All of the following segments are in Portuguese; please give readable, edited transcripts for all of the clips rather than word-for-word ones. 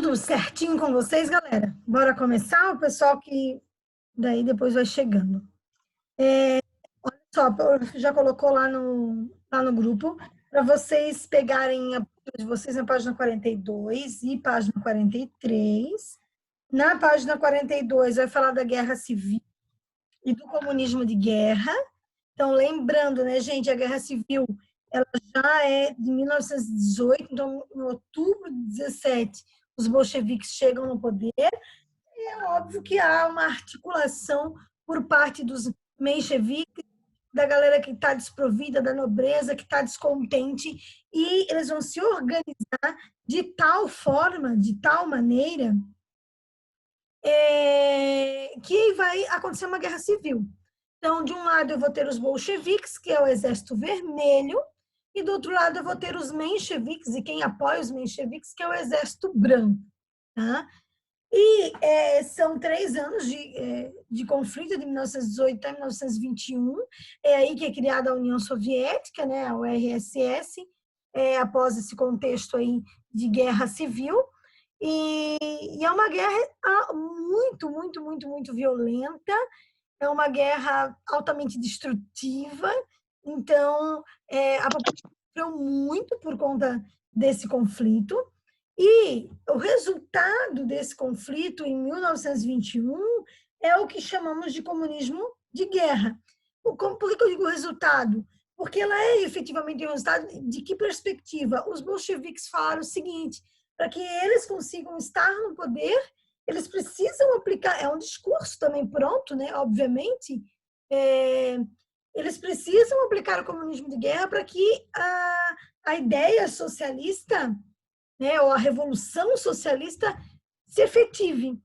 Tudo certinho com vocês, galera? Bora começar? O pessoal que daí depois vai chegando. Só, já colocou lá no grupo, para vocês pegarem a de vocês na página 42 e página 43. Na página 42 vai falar da guerra civil e do comunismo de guerra. Então, lembrando, né, gente, a guerra civil ela já é de 1918, então, em outubro de 17, os bolcheviques chegam no poder. É óbvio que há uma articulação por parte dos mencheviques, da galera que está desprovida, da nobreza, que está descontente, e eles vão se organizar de tal forma, de tal maneira, que vai acontecer uma guerra civil. Então, de um lado eu vou ter os bolcheviques, que é o Exército Vermelho, e do outro lado eu vou ter os mencheviques, e quem apoia os mencheviques, que é o Exército Branco. Tá? E são 3 anos de conflito, de 1918 até 1921. É aí que é criada a União Soviética, né, a URSS, após esse contexto aí de guerra civil. E é uma guerra muito, muito, muito, muito violenta, é uma guerra altamente destrutiva. Então, a população sofreu muito por conta desse conflito. E o resultado desse conflito, em 1921, é o que chamamos de comunismo de guerra. Por que eu digo resultado? Porque ela é efetivamente um resultado de que perspectiva? Os bolcheviques falaram o seguinte: para que eles consigam estar no poder, eles precisam aplicar, é um discurso também pronto, né? Obviamente, eles precisam aplicar o comunismo de guerra para que a ideia socialista, né, ou a revolução socialista se efetive,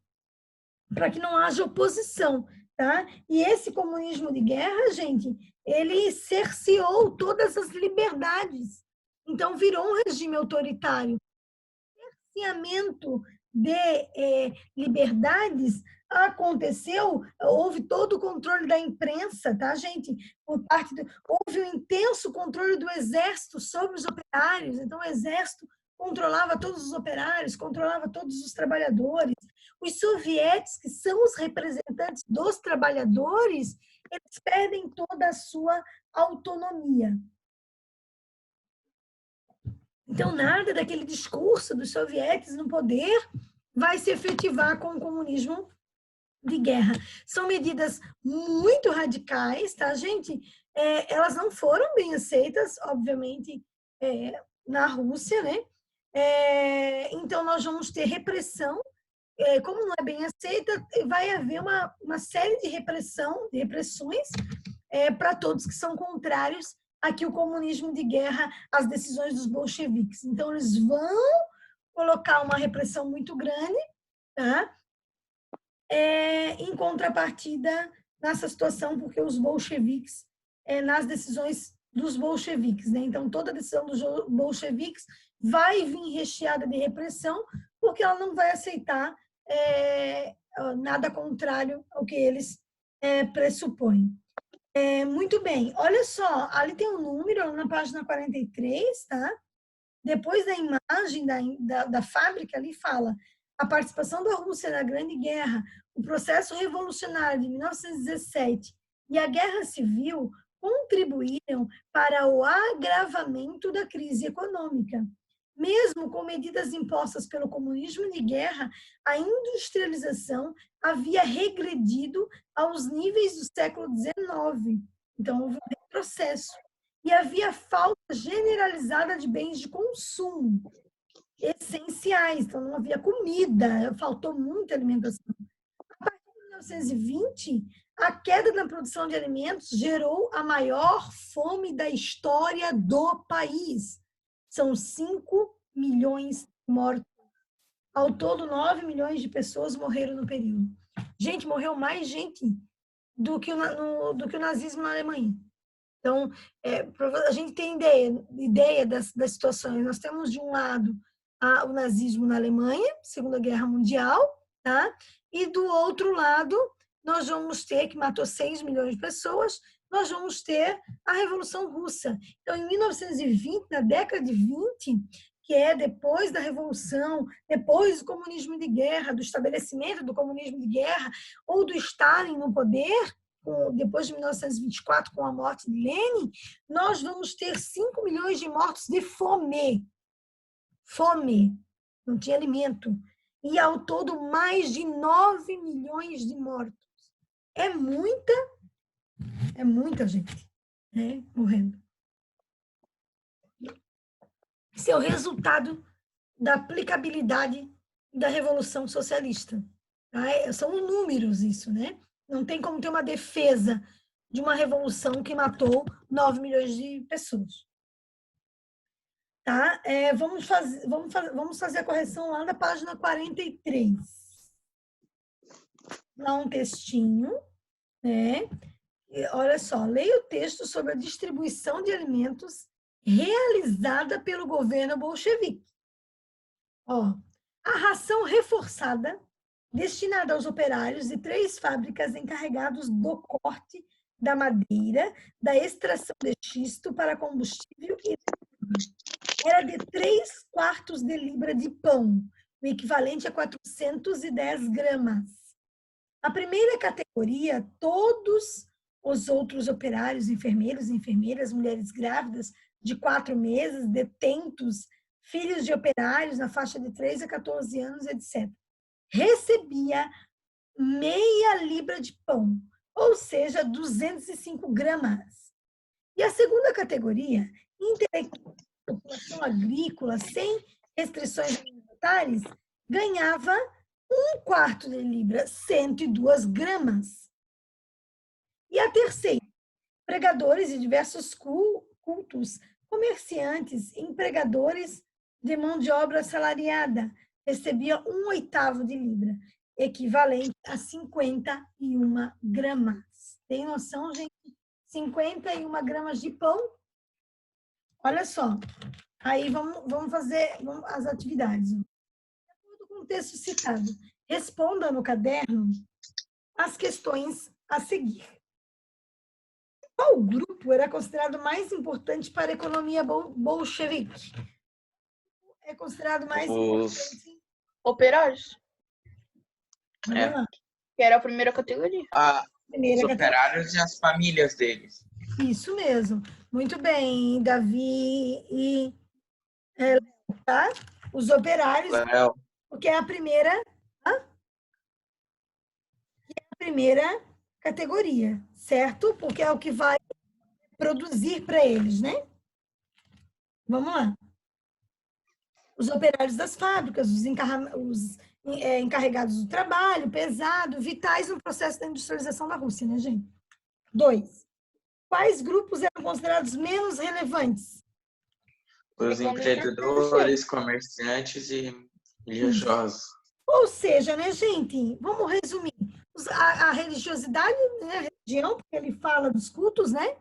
para que não haja oposição, tá? E esse comunismo de guerra, gente, ele cerceou todas as liberdades. Então, virou um regime autoritário. Cerceamento de liberdades aconteceu, houve todo o controle da imprensa, tá, gente? Houve um intenso controle do exército sobre os operários. Então, o exército controlava todos os operários, controlava todos os trabalhadores. Os soviéticos, que são os representantes dos trabalhadores, eles perdem toda a sua autonomia. Então, nada daquele discurso dos soviéticos no poder vai se efetivar com o comunismo de guerra. São medidas muito radicais, tá, gente? Elas não foram bem aceitas, obviamente, na Rússia, né? Então, nós vamos ter repressão. Como não é bem aceita, vai haver uma série de repressões para todos que são contrários aqui o comunismo de guerra, as decisões dos bolcheviques. Então, eles vão colocar uma repressão muito grande, tá? Em contrapartida nessa situação, porque os bolcheviques, nas decisões dos bolcheviques, né? Então, toda decisão dos bolcheviques vai vir recheada de repressão, porque ela não vai aceitar nada contrário ao que eles pressupõem. Muito bem, olha só, ali tem um número na página 43, tá? Depois da imagem da fábrica, ali fala: a participação da Rússia na Grande Guerra, o processo revolucionário de 1917 e a Guerra Civil contribuíram para o agravamento da crise econômica. Mesmo com medidas impostas pelo comunismo de guerra, a industrialização havia regredido aos níveis do século XIX. Então, houve um retrocesso. E havia falta generalizada de bens de consumo essenciais. Então, não havia comida, faltou muita alimentação. A partir de 1920, a queda na produção de alimentos gerou a maior fome da história do país. São 5 milhões de mortos. Ao todo, 9 milhões de pessoas morreram no período. Gente, morreu mais gente do que o nazismo na Alemanha. Então, a gente tem ideia das situações. Nós temos, de um lado, o nazismo na Alemanha, Segunda Guerra Mundial, tá? E do outro lado, nós vamos ter, que matou 6 milhões de pessoas, nós vamos ter a Revolução Russa. Então, em 1920, na década de 20, que é depois da Revolução, depois do comunismo de guerra, do estabelecimento do comunismo de guerra, ou do Stalin no poder, depois de 1924, com a morte de Lenin, nós vamos ter 5 milhões de mortos de fome. Fome. Não tinha alimento. E, ao todo, mais de 9 milhões de mortos. É muita gente, né, morrendo. Esse é o resultado da aplicabilidade da Revolução Socialista. Tá? São números isso, né? Não tem como ter uma defesa de uma revolução que matou 9 milhões de pessoas. Tá? Vamos fazer a correção lá na página 43. Lá um textinho, né? E olha só, leia o texto sobre a distribuição de alimentos realizada pelo governo bolchevique. Ó, a ração reforçada, destinada aos operários de 3 fábricas encarregados do corte da madeira, da extração de xisto para combustível e era de 3/4 de libra de pão, o equivalente a 410 gramas. A primeira categoria, todos os outros operários, enfermeiros, enfermeiras, mulheres grávidas de 4 meses, detentos, filhos de operários na faixa de 3 a 14 anos, etc., recebia meia libra de pão, ou seja, 205 gramas. E a segunda categoria, intelectual, população agrícola, sem restrições alimentares, ganhava 1/4 de libra, 102 gramas. E a terceira, pregadores de diversos cultos, comerciantes, empregadores de mão de obra assalariada, recebia 1/8 de libra, equivalente a 51 gramas. Tem noção, gente? 51 gramas de pão. Olha só. Aí vamos fazer as atividades. De acordo com o texto citado, responda no caderno as questões a seguir. Qual grupo era considerado mais importante para a economia bolchevique? É considerado mais importante... Operários. Que era a primeira categoria. Os operários e as famílias deles. Isso mesmo. Muito bem, Davi e tá? Os operários, porque é a primeira categoria, certo? Porque é o que vai produzir para eles, né? Vamos lá. Os operários das fábricas, os encarregados do trabalho, pesado, vitais no processo da industrialização da Rússia, né, gente? 2. Quais grupos eram considerados menos relevantes? Os empreendedores, comerciantes e religiosos. Ou seja, né, gente? Vamos resumir. A religiosidade, né, a religião, porque ele fala dos cultos, né?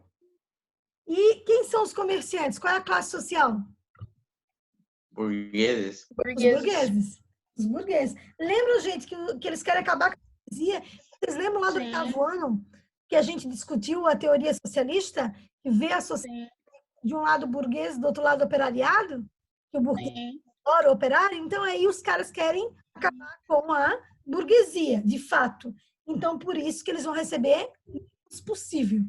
E quem são os comerciantes? Qual é a classe social? Burgueses. Os burgueses. Lembram, gente, que eles querem acabar com a burguesia? Vocês lembram lá do 8º ano que a gente discutiu a teoria socialista? Que vê a sociedade de um lado burguês, do outro lado operariado? Que o burguês adora o operário? Então, aí os caras querem acabar com a burguesia, de fato. Então, por isso que eles vão receber o menos possível.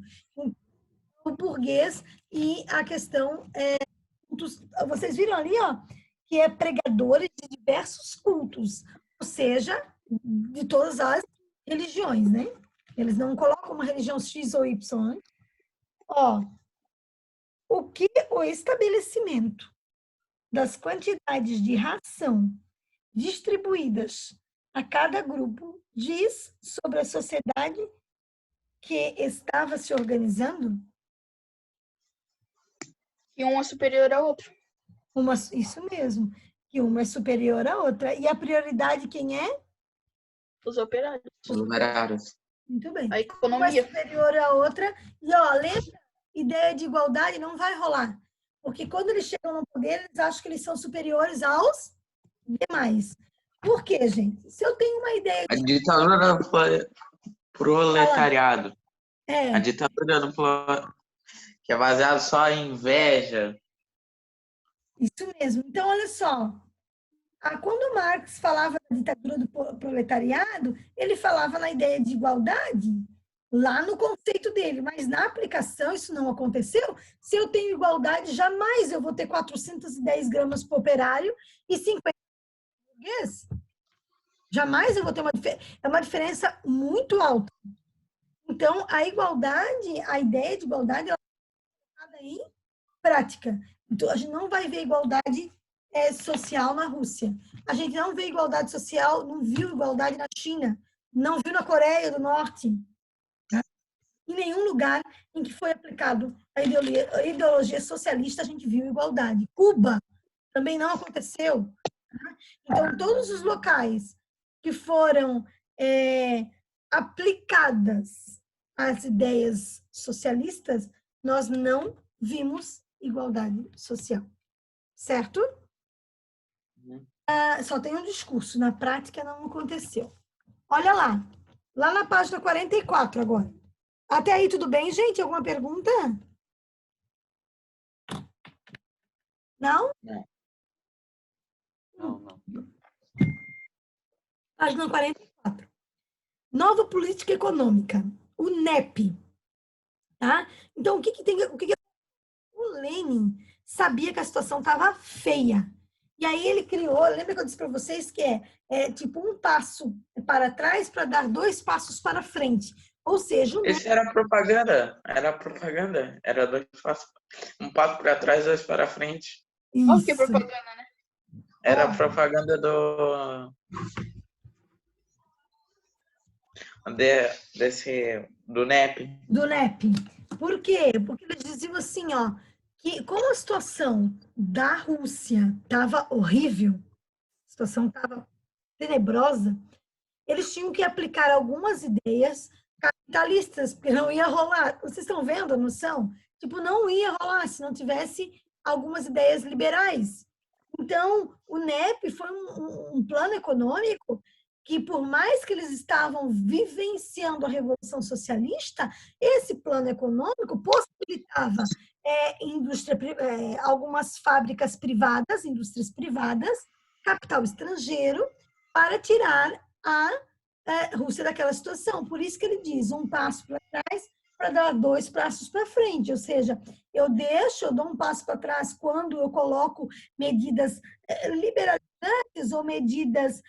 O burguês e a questão... vocês viram ali, ó, que é pregadores de diversos cultos, ou seja, de todas as religiões, né? Eles não colocam uma religião X ou Y. Ó, o que o estabelecimento das quantidades de ração distribuídas a cada grupo diz sobre a sociedade que estava se organizando? E uma superior à outra. Isso mesmo, que uma é superior à outra. E a prioridade quem é? Os operários. Os operários. Muito bem. A economia. Uma é superior à outra. E, ó, lembra, ideia de igualdade não vai rolar. Porque quando eles chegam no poder, eles acham que eles são superiores aos demais. Por quê, gente? Se eu tenho uma ideia de... A ditadura do proletariado. É. A ditadura do que é baseada só em inveja. Isso mesmo. Então, olha só, quando Marx falava da ditadura do proletariado, ele falava na ideia de igualdade, lá no conceito dele, mas na aplicação isso não aconteceu. Se eu tenho igualdade, jamais eu vou ter 410 gramas por operário e 50 burguês. Jamais eu vou ter é uma diferença muito alta. Então, a igualdade, a ideia de igualdade, ela é colocada em prática. Então, a gente não vai ver igualdade social na Rússia. A gente não vê igualdade social, não viu igualdade na China, não viu na Coreia do Norte. Tá? Em nenhum lugar em que foi aplicado a ideologia socialista, a gente viu igualdade. Cuba também não aconteceu. Tá? Então, todos os locais que foram aplicadas as ideias socialistas, nós não vimos igualdade social. Certo? Só tem um discurso, na prática não aconteceu. Olha lá na página 44 agora. Até aí tudo bem, gente? Alguma pergunta? Não? Não. Página 44. Nova política econômica, o NEP. Tá? Então, o Lenin sabia que a situação estava feia. E aí ele criou, lembra que eu disse para vocês que é tipo um passo para trás para dar 2 passos para frente. Ou seja, Isso era propaganda. Era 2 passos. Um passo para trás, 2 para frente. Olha que propaganda, né? Era propaganda do NEP. Do NEP. Por quê? Porque eles diziam assim, ó, que como a situação da Rússia estava horrível, a situação estava tenebrosa, eles tinham que aplicar algumas ideias capitalistas, porque não ia rolar. Vocês estão vendo a noção? Tipo, não ia rolar se não tivesse algumas ideias liberais. Então, o NEP foi um plano econômico que, por mais que eles estavam vivenciando a Revolução Socialista, esse plano econômico possibilitava algumas fábricas privadas, indústrias privadas, capital estrangeiro, para tirar a Rússia daquela situação. Por isso que ele diz, um passo para trás para dar 2 passos para frente. Ou seja, eu dou um passo para trás quando eu coloco medidas liberalizantes ou medidas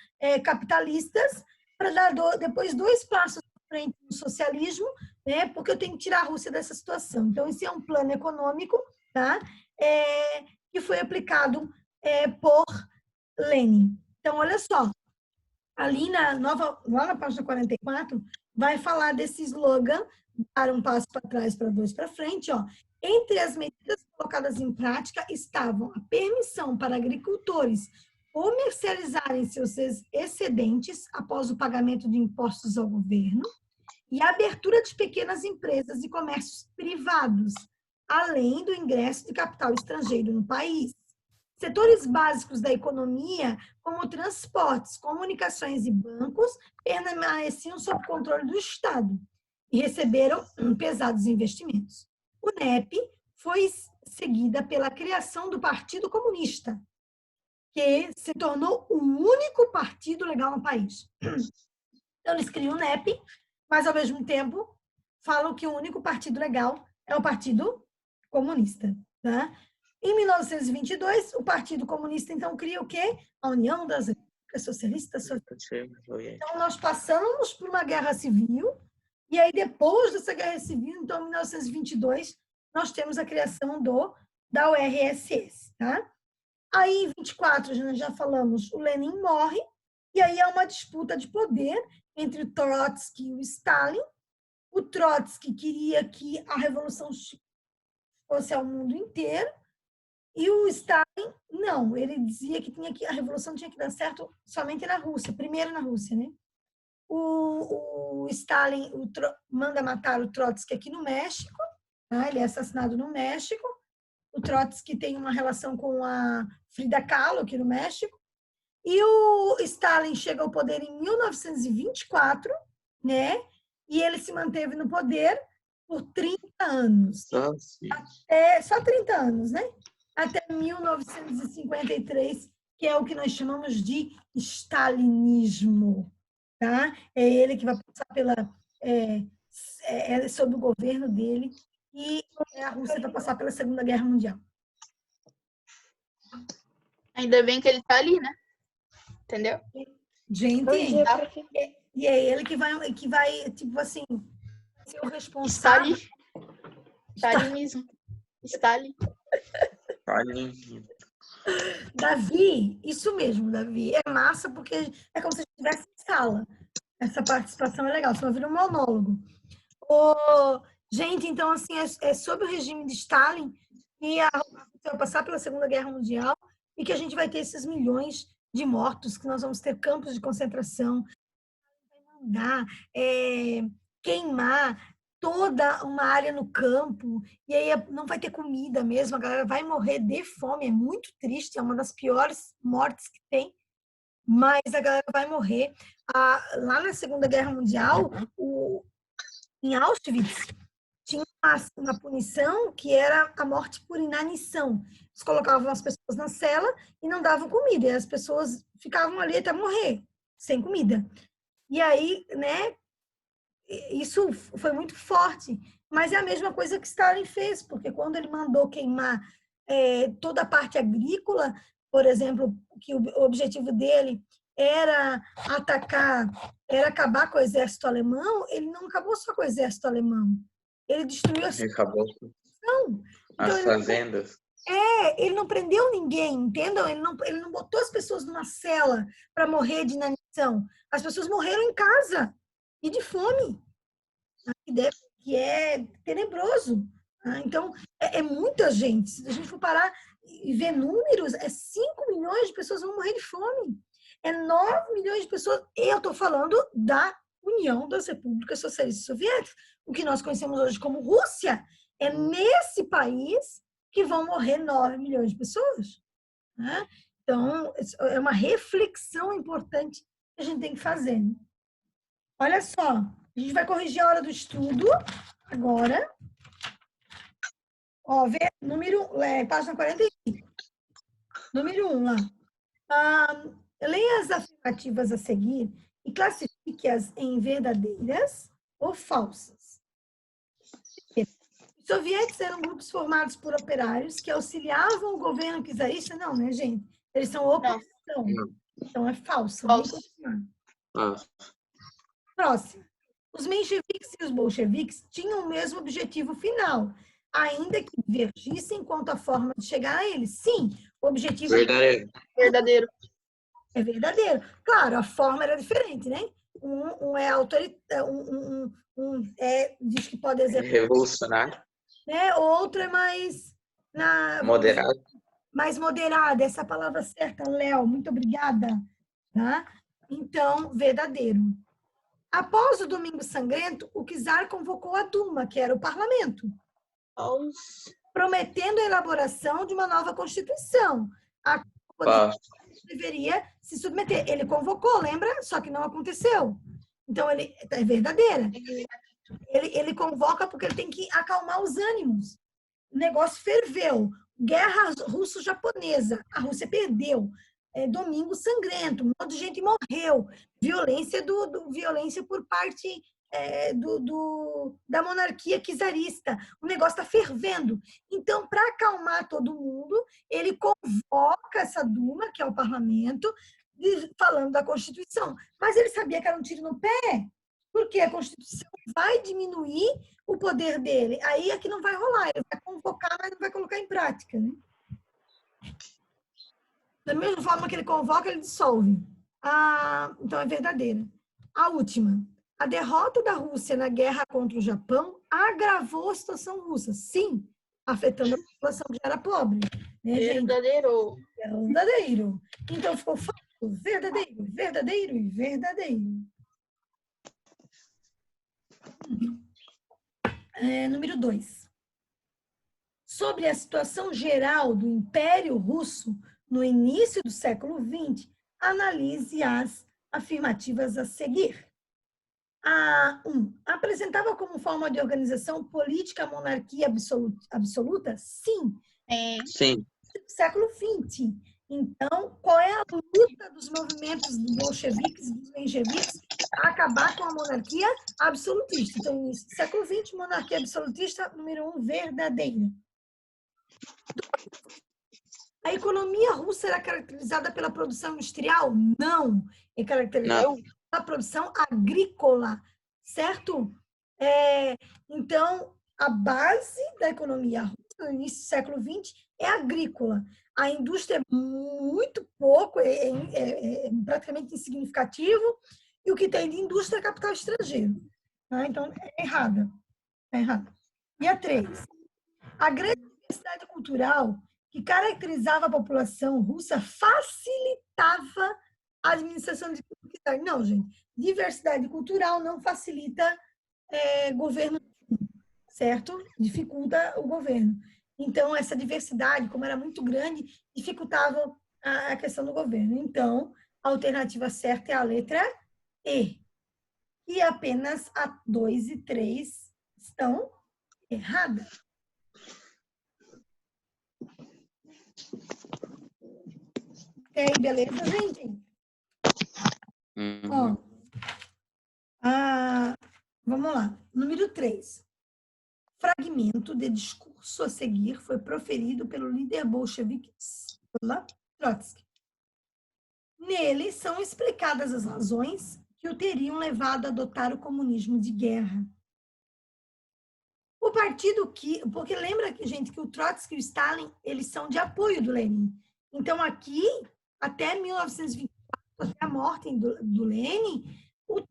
capitalistas para dar depois 2 passos para frente no socialismo, né? Porque eu tenho que tirar a Rússia dessa situação. Então, esse é um plano econômico, tá? Que foi aplicado por Lenin. Então, olha só, ali lá na página 44, vai falar desse slogan, dar um passo para trás para 2 para frente. Ó. Entre as medidas colocadas em prática estavam a permissão para agricultores comercializarem seus excedentes após o pagamento de impostos ao governo e a abertura de pequenas empresas e comércios privados, além do ingresso de capital estrangeiro no país. Setores básicos da economia, como transportes, comunicações e bancos, permaneciam sob controle do Estado e receberam pesados investimentos. O NEP foi seguida pela criação do Partido Comunista, que se tornou o único partido legal no país. Então, eles criam o NEP, mas, ao mesmo tempo, falam que o único partido legal é o Partido Comunista. Tá? Em 1922, o Partido Comunista, então, cria o quê? A União das Repúblicas Socialistas. Então, nós passamos por uma guerra civil, e aí, depois dessa guerra civil, então, em 1922, nós temos a criação da URSS. Tá? Aí, em 24, já falamos, o Lenin morre, e aí há uma disputa de poder entre o Trotsky e o Stalin. O Trotsky queria que a revolução fosse ao mundo inteiro, e o Stalin, não, ele dizia que a revolução tinha que dar certo somente na Rússia, primeiro na Rússia, né? O Stalin manda matar o Trotsky aqui no México, tá? Ele é assassinado no México. O Trotsky tem uma relação com a Frida Kahlo aqui no México. E o Stalin chega ao poder em 1924, né? E ele se manteve no poder por 30 anos. Só 30 anos, né? até 1953, que é o que nós chamamos de stalinismo. Tá? É ele que vai passar sob o governo dele, e a Rússia vai passar pela Segunda Guerra Mundial. Ainda bem que ele tá ali, né? Entendeu? Gente, e é ele que vai tipo assim, ser o responsável. Stalinismo. Stalin. Davi, isso mesmo, Davi. É massa porque é como se estivesse em sala. Essa participação é legal, você vai ouvir um monólogo. Gente, então, assim, é sobre o regime de Stalin e a Rússia vai passar pela Segunda Guerra Mundial e que a gente vai ter esses milhões de mortos, que nós vamos ter campos de concentração, mandar queimar toda uma área no campo, e aí não vai ter comida mesmo, a galera vai morrer de fome, é muito triste, é uma das piores mortes que tem, mas a galera vai morrer. Lá na Segunda Guerra Mundial, em Auschwitz, tinha uma punição que era a morte por inanição. Eles colocavam as pessoas na cela e não davam comida, e as pessoas ficavam ali até morrer, sem comida. E aí, né, isso foi muito forte, mas é a mesma coisa que Stalin fez, porque quando ele mandou queimar toda a parte agrícola, por exemplo, que o objetivo dele era acabar com o exército alemão, ele não acabou só com o exército alemão, ele destruiu Ele acabou com então, as fazendas. ele não prendeu ninguém, entendeu? Ele não botou as pessoas numa cela para morrer de inanição. As pessoas morreram em casa e de fome, que é tenebroso. Então, é muita gente. Se a gente for parar e ver números, 5 milhões de pessoas vão morrer de fome. 9 milhões de pessoas. E eu estou falando da União das Repúblicas Socialistas Soviéticas. O que nós conhecemos hoje como Rússia, é nesse país que vão morrer 9 milhões de pessoas. Né? Então, é uma reflexão importante que a gente tem que fazer. Né? Olha só, a gente vai corrigir a hora do estudo agora. Ó, página 45. Número 1 lá. Leia as afirmativas a seguir e classifique-as em verdadeiras ou falsas. Os soviéticos eram grupos formados por operários que auxiliavam o governo czarista? Não, né, gente? Eles são oposição. Então, é falso. Próximo. Os mencheviques e os bolcheviques tinham o mesmo objetivo final, ainda que divergissem quanto à forma de chegar a ele. Sim, o objetivo verdadeiro. É verdadeiro. Claro, a forma era diferente, né? Um é autoritário, diz que pode exercer. Revolucionário. Né? Outro é mais moderado. Mais moderado. Essa é a palavra certa, Léo. Muito obrigada. Tá? Então, verdadeiro. Após o Domingo Sangrento, o czar convocou a Duma, que era o parlamento, prometendo a elaboração de uma nova Constituição, a qual deveria se submeter. Ele convocou, lembra? Só que não aconteceu. Então, é verdadeira. Ele convoca porque ele tem que acalmar os ânimos. O negócio ferveu. Guerra russo-japonesa. A Rússia perdeu. Domingo Sangrento. Um monte de gente morreu. Violência por parte da monarquia czarista. O negócio está fervendo. Então, para acalmar todo mundo, ele convoca essa Duma, que é o parlamento, falando da Constituição. Mas ele sabia que era um tiro no pé, porque a Constituição vai diminuir o poder dele. Aí é que não vai rolar. Ele vai convocar, mas não vai colocar em prática. Né? Da mesma forma que ele convoca, ele dissolve. Então, é verdadeira. A última. A derrota da Rússia na guerra contra o Japão agravou a situação russa. Sim, afetando a população que já era pobre. Né, verdadeiro. Gente? Verdadeiro. Então, ficou falso, verdadeiro, verdadeiro e verdadeiro. Número 2. Sobre a situação geral do Império Russo no início do século XX, analise as afirmativas a seguir. 1. Apresentava como forma de organização política a monarquia absoluta? Sim. Sim. do século XX. Então, qual é a luta dos movimentos bolcheviques, dos mencheviques, para acabar com a monarquia absolutista? Então, início do século XX, monarquia absolutista, número 1, verdadeira. A economia russa era caracterizada pela produção industrial? Não. É caracterizada pela produção agrícola, certo? Então, a base da economia russa, no início do século XX, é agrícola. A indústria é muito pouco, é praticamente insignificativo, e o que tem de indústria é capital estrangeiro. Tá? Então, é errada. É errada. E a 3. A grande diversidade cultural que caracterizava a população russa facilitava a administração de comunidade. Não, gente. Diversidade cultural não facilita governo, certo? Dificulta o governo. Então, essa diversidade, como era muito grande, dificultava a questão do governo. Então, a alternativa certa é a letra E. E apenas a 2 e 3 estão erradas. Ok, beleza, gente? Ó, vamos lá. Número 3. Fragmento de discurso a seguir foi proferido pelo líder bolchevique Trotsky. Nele são explicadas as razões que o teriam levado a adotar o comunismo de guerra. O partido porque lembra, gente, que o Trotsky e o Stalin, eles são de apoio do Lenin. Então, aqui, até 1924, até a morte do Lenin, o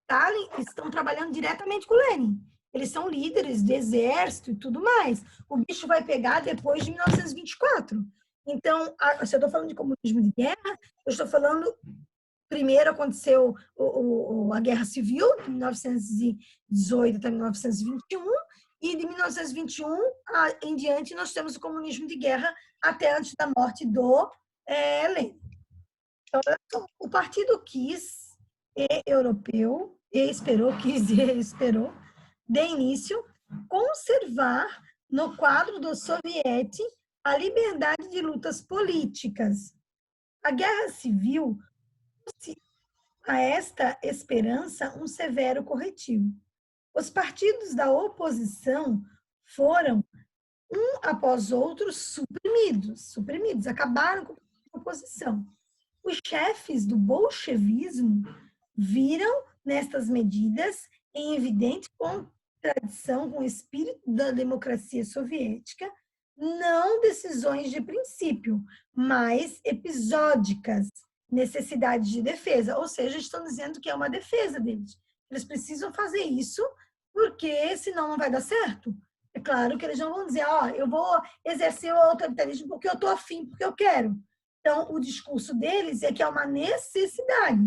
Stalin estão trabalhando diretamente com o Lenin. Eles são líderes de exército e tudo mais. O bicho vai pegar depois de 1924. Então, se eu estou falando de comunismo de guerra, eu estou falando, primeiro aconteceu a Guerra Civil, de 1918 até 1921, e de 1921 em diante nós temos o comunismo de guerra até antes da morte do Lenin. Então, o partido europeu, esperou, de início, conservar no quadro do soviete a liberdade de lutas políticas. A guerra civil a esta esperança um severo corretivo. Os partidos da oposição foram, um após outro, suprimidos, acabaram com a oposição. Os chefes do bolchevismo viram nestas medidas em evidente contradição com o espírito da democracia soviética, não decisões de princípio, mas episódicas necessidades de defesa, ou seja, estão dizendo que é uma defesa deles. Eles precisam fazer isso, porque senão não vai dar certo. É claro que eles não vão dizer, eu vou exercer o autoritarismo porque eu estou afim, porque eu quero. Então, o discurso deles é que é uma necessidade,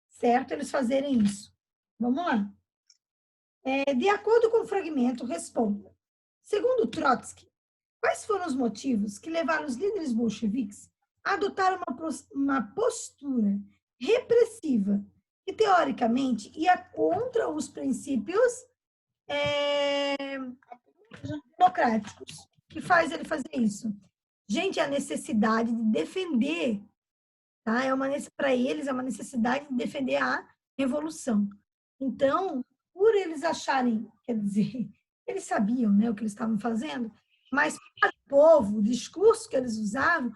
certo? Eles fazerem isso. Vamos lá. De acordo com o fragmento, responda. Segundo Trotsky, quais foram os motivos que levaram os líderes bolcheviques a adotar uma postura repressiva que, teoricamente, ia contra os princípios democráticos? Que faz ele fazer isso? Gente, a necessidade de defender, tá? Para eles, é uma necessidade de defender a revolução. Então, por eles acharem, quer dizer, eles sabiam, né, o que eles estavam fazendo, mas para o povo, o discurso que eles usavam,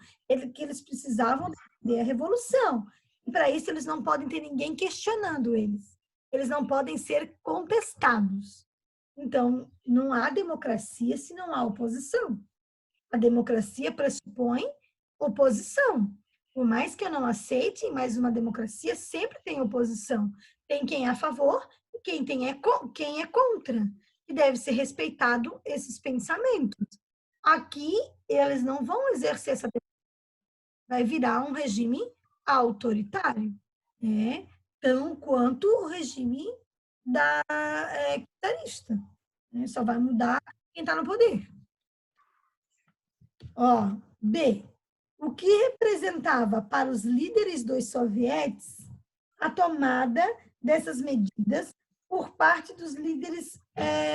que eles precisavam defender a revolução. E para isso eles não podem ter ninguém questionando eles. Eles não podem ser contestados. Então, não há democracia se não há oposição. A democracia pressupõe oposição. Por mais que eu não aceite, mas uma democracia sempre tem oposição. Tem quem é a favor e quem é contra. E deve ser respeitado esses pensamentos. Aqui, eles não vão exercer essa democracia. Vai virar um regime autoritário, né? Tão quanto o regime czarista. Né? Só vai mudar quem está no poder. B. O que representava para os líderes dos sovietes a tomada dessas medidas por parte dos líderes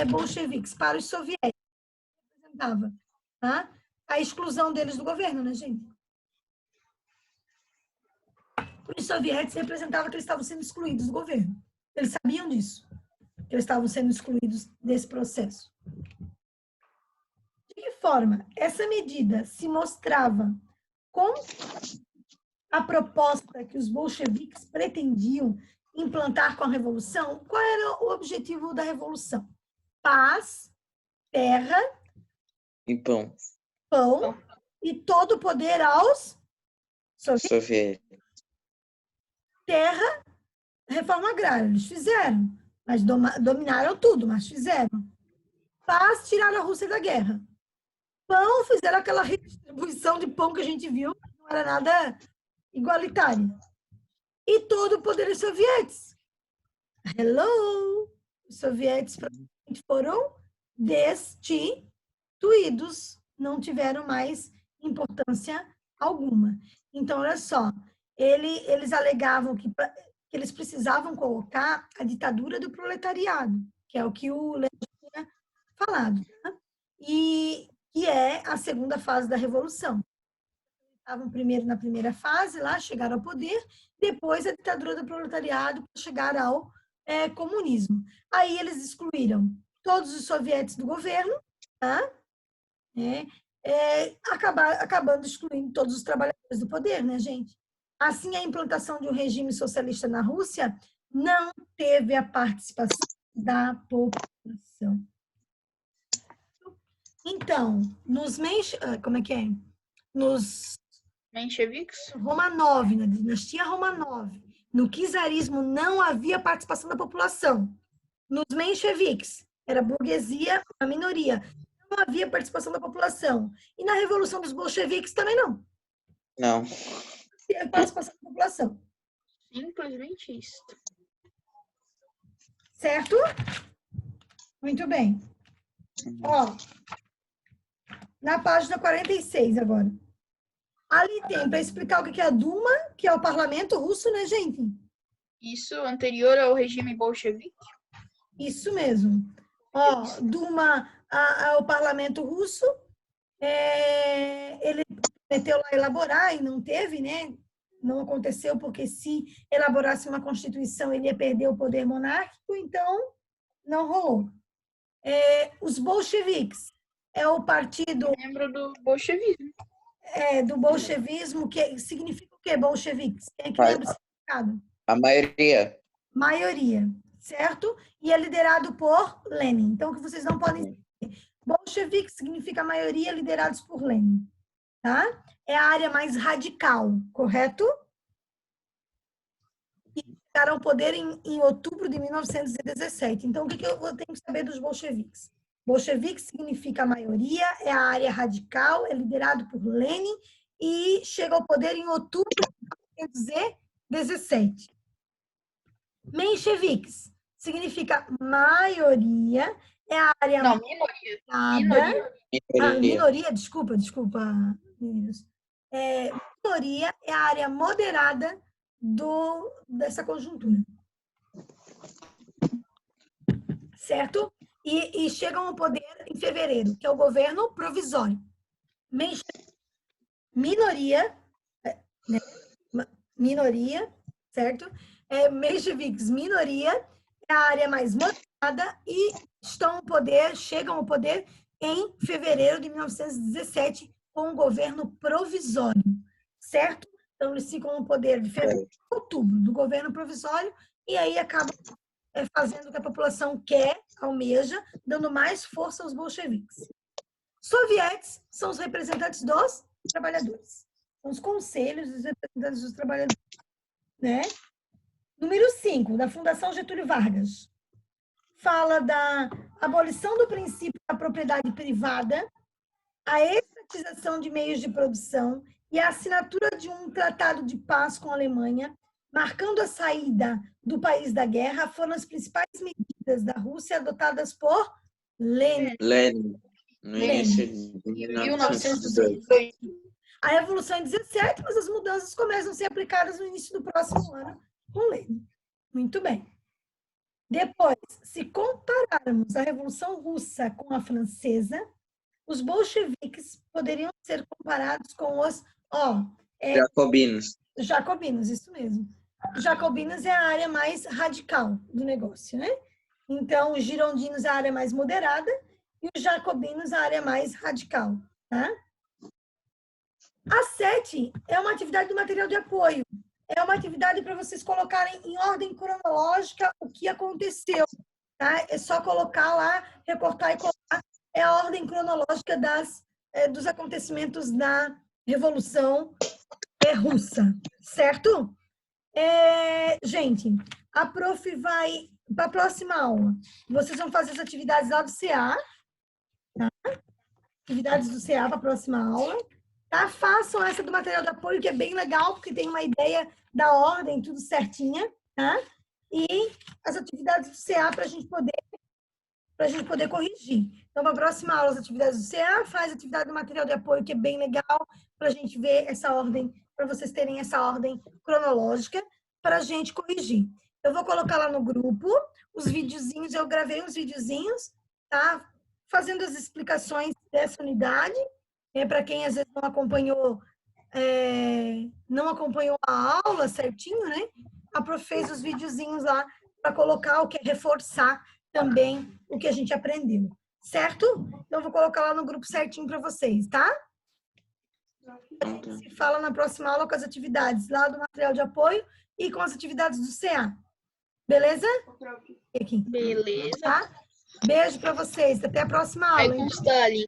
bolcheviques para os soviéticos? Representava, tá? a exclusão deles do governo, né, gente? Os soviéticos representavam que eles estavam sendo excluídos do governo. Eles sabiam disso, que eles estavam sendo excluídos desse processo. De que forma essa medida se mostrava como a proposta que os bolcheviques pretendiam implantar com a Revolução? Qual era o objetivo da Revolução? Paz, terra, E pão. pão e todo o poder aos soviéticos. Soviético. Terra, reforma agrária, eles fizeram, mas dominaram tudo, mas fizeram. Paz, tiraram a Rússia da guerra. Pão, fizeram aquela redistribuição de pão que a gente viu, não era nada igualitária. E todo o poder dos soviéticos. Hello! Os soviéticos foram destituídos, não tiveram mais importância alguma. Então, olha só, eles alegavam que eles precisavam colocar a ditadura do proletariado, que é o que o Lenin tinha falado, né? E que é a segunda fase da Revolução. Estavam primeiro na primeira fase, lá chegaram ao poder, depois a ditadura do proletariado para chegar ao comunismo. Aí eles excluíram todos os soviéticos do governo, tá? Acabando excluindo todos os trabalhadores do poder, né, gente? Assim, a implantação de um regime socialista na Rússia não teve a participação da população. Então, nos Mencheviques? Romanov, na dinastia Romanov, no czarismo não havia participação da população. Nos mencheviques, era a burguesia, a minoria. Não havia participação da população. E na Revolução dos Bolcheviques também não. Não. Teve participação da população. Simplesmente isso. Certo? Muito bem. Ó, na página 46 agora. Ali tem para explicar o que é a Duma, que é o parlamento russo, né, gente? Isso anterior ao regime bolchevique? Isso mesmo. Ó, Duma, o parlamento russo, ele prometeu lá elaborar e não teve, né? Não aconteceu porque se elaborasse uma constituição ele ia perder o poder monárquico, então não rolou. Os bolcheviques é o partido... Lembro do bolchevismo. do bolchevismo, que significa o quê, bolcheviques? Quem é que lembra o significado? A maioria. Maioria, certo? E é liderado por Lenin. Então, o que vocês não podem entender. Bolchevique significa maioria liderados por Lenin, tá? É a área mais radical, correto? E chegaram ao poder em outubro de 1917. Então, o que eu tenho que saber dos bolcheviques? Bolchevique significa maioria, é a área radical, é liderado por Lenin e chega ao poder em outubro de 1917. Mencheviques significa maioria, é a área Não, minoria. minoria, desculpa, meninos. Minoria é a área moderada dessa conjuntura. Certo? E chegam ao poder em fevereiro, que é o governo provisório. Minoria, certo? Mencheviques, minoria, é a área mais moderada e chegam ao poder em fevereiro de 1917 com o governo provisório, certo? Então, eles ficam no poder de fevereiro a outubro do governo provisório e aí acabam fazendo o que a população quer, almeja, dando mais força aos bolcheviques. Soviéticos são os representantes dos trabalhadores. São os conselhos dos representantes dos trabalhadores. Né? Número 5, da Fundação Getúlio Vargas. Fala da abolição do princípio da propriedade privada, a estatização de meios de produção e a assinatura de um tratado de paz com a Alemanha, marcando a saída do país da guerra, foram as principais medidas da Rússia adotadas por Lenin. No início de 1918. A Revolução em 17, mas as mudanças começam a ser aplicadas no início do próximo ano com Lenin. Muito bem. Depois, se compararmos a Revolução Russa com a francesa, Os bolcheviques poderiam ser comparados com os Jacobinos. jacobinos, isso mesmo. Jacobinos é a área mais radical do negócio, né? Então, os girondinos é a área mais moderada e os jacobinos a área mais radical, tá? A 7 é uma atividade do material de apoio. É uma atividade para vocês colocarem em ordem cronológica o que aconteceu, tá? É só colocar lá, recortar e colar. É a ordem cronológica dos acontecimentos da Revolução Russa, certo? Gente, a prof vai, para a próxima aula, vocês vão fazer as atividades lá do CA, tá? Atividades do CA para a próxima aula. Tá? Façam essa do material de apoio, que é bem legal, porque tem uma ideia da ordem, tudo certinha, tá? E as atividades do CA para a gente poder corrigir. Então, para a próxima aula, as atividades do CA, faz a atividade do material de apoio, que é bem legal, para a gente ver essa ordem, para vocês terem essa ordem cronológica, para a gente corrigir. Eu vou colocar lá no grupo os videozinhos, eu gravei uns videozinhos, tá? Fazendo as explicações dessa unidade. Para quem às vezes não acompanhou a aula certinho, né? A prof fez os videozinhos lá para colocar o que é reforçar também o que a gente aprendeu, certo? Então, eu vou colocar lá no grupo certinho para vocês, tá? A gente se fala na próxima aula com as atividades lá do material de apoio e com as atividades do CA. Beleza? Beleza. Tá? Beijo para vocês. Até a próxima aula. Aí com o Stanley.